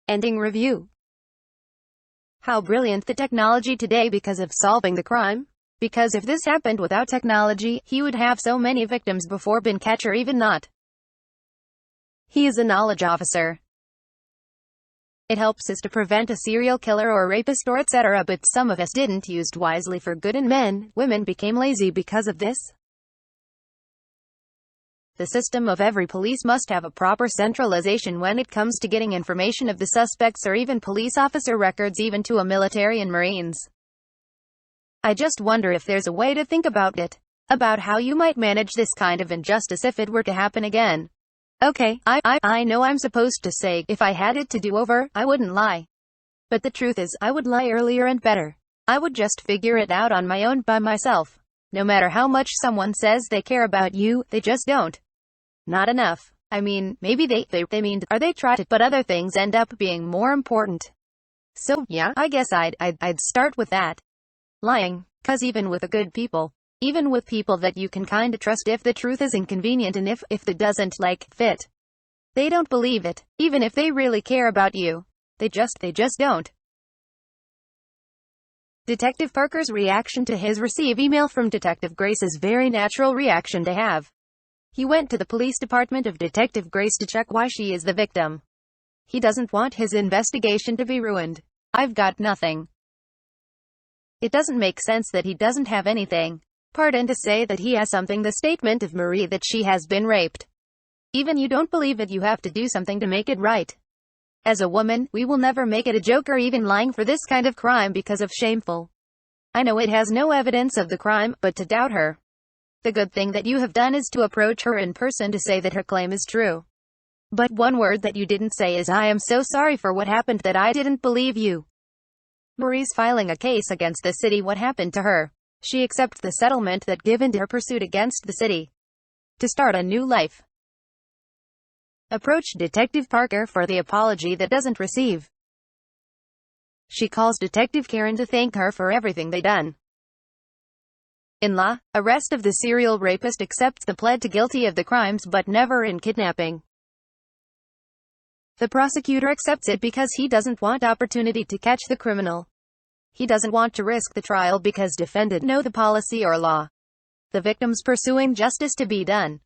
Ending review. How brilliant the technology today because of solving the crime. Because if this happened without technology, he would have so many victims before been catch or even not. He is a knowledge officer. It helps us to prevent a serial killer or rapist or etc. But some of us didn't used wisely for good and men, women became lazy because of this. The system of every police must have a proper centralization when it comes to getting information of the suspects or even police officer records even to a military and marines. I just wonder if there's a way to think about it. About how you might manage this kind of injustice if it were to happen again. Okay, I know I'm supposed to say, if I had it to do over, I wouldn't lie. But the truth is, I would lie earlier and better. I would just figure it out on my own by myself. No matter how much someone says they care about you, they just don't. Not enough. I mean, maybe they mean, or they try to, but other things end up being more important. So, yeah, I guess I'd start with that. Lying. 'Cause even with the good people, even with people that you can kinda trust, if the truth is inconvenient and if it doesn't, fit, they don't believe it. Even if they really care about you. They just don't. Detective Parker's reaction to his receive email from Detective Grace's very natural reaction to have. He went to the police department of Detective Grace to check why she is the victim. He doesn't want his investigation to be ruined. I've got nothing. It doesn't make sense that he doesn't have anything. Pardon to say that he has something. The statement of Marie that she has been raped. Even you don't believe it, you have to do something to make it right. As a woman, we will never make it a joke or even lying for this kind of crime because of shameful. I know it has no evidence of the crime, but to doubt her. The good thing that you have done is to approach her in person to say that her claim is true. But one word that you didn't say is, I am so sorry for what happened, that I didn't believe you. Marie's filing a case against the city. What happened to her? She accepts the settlement that given to her pursuit against the city. To start a new life. Approach Detective Parker for the apology that doesn't receive. She calls Detective Karen to thank her for everything they done. In law, arrest of the serial rapist, accepts the pled to guilty of the crimes but never in kidnapping. The prosecutor accepts it because he doesn't want opportunity to catch the criminal. He doesn't want to risk the trial because defendant know the policy or law. The victim's pursuing justice to be done.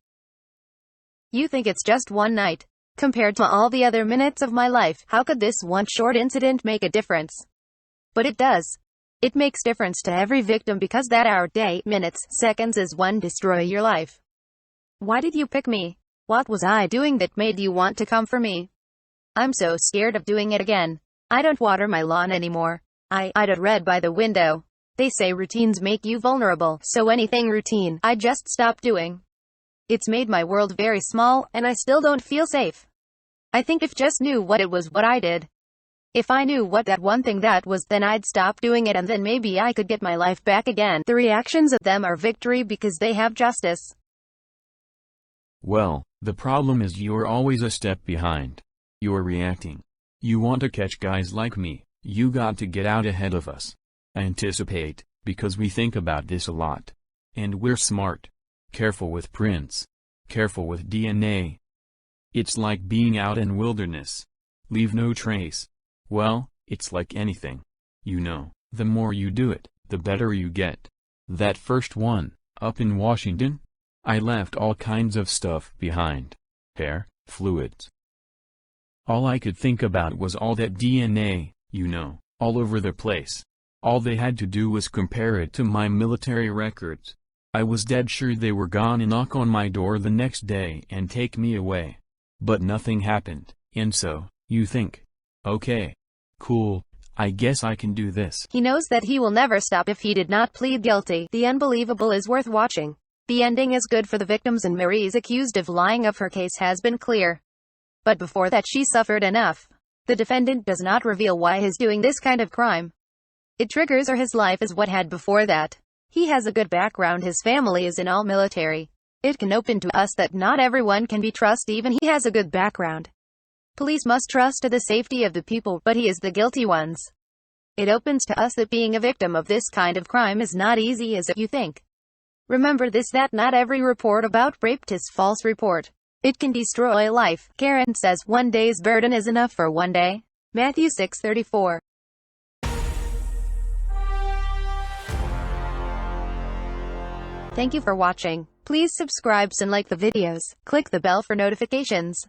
You think it's just one night. Compared to all the other minutes of my life, how could this one short incident make a difference? But it does. It makes difference to every victim because that hour, day, minutes, seconds is one destroy your life. Why did you pick me? What was I doing that made you want to come for me? I'm so scared of doing it again. I don't water my lawn anymore. I don't read by the window. They say routines make you vulnerable, so anything routine, I just stop doing. It's made my world very small, and I still don't feel safe. I think if just knew what it was what I did. If I knew what that one thing that was, then I'd stop doing it and then maybe I could get my life back again. The reactions of them are victory because they have justice. Well, the problem is you're always a step behind. You're reacting. You want to catch guys like me, you got to get out ahead of us. Anticipate, because we think about this a lot. And we're smart. Careful with prints. Careful with DNA. It's like being out in wilderness. Leave no trace. Well, it's like anything. You know, the more you do it, the better you get. That first one, up in Washington, I left all kinds of stuff behind. Hair, fluids. All I could think about was all that DNA, you know, all over the place. All they had to do was compare it to my military records. I was dead sure they were gonna knock on my door the next day and take me away. But nothing happened, and so, you think, okay. Cool, I guess I can do this. He knows that he will never stop if he did not plead guilty. The unbelievable is worth watching. The ending is good for the victims and Marie's accused of lying of her case has been clear. But before that she suffered enough. The defendant does not reveal why he's doing this kind of crime. It triggers or his life is what had before that. He has a good background, his family is in all military. It can open to us that not everyone can be trusted even he has a good background. Police must trust to the safety of the people, but he is the guilty ones. It opens to us that being a victim of this kind of crime is not easy as you think. Remember this, that not every report about rape is false report. It can destroy life. Karen says one day's burden is enough for one day. Matthew 6:34. Thank you for watching. Please subscribe and like the videos. Click the bell for notifications.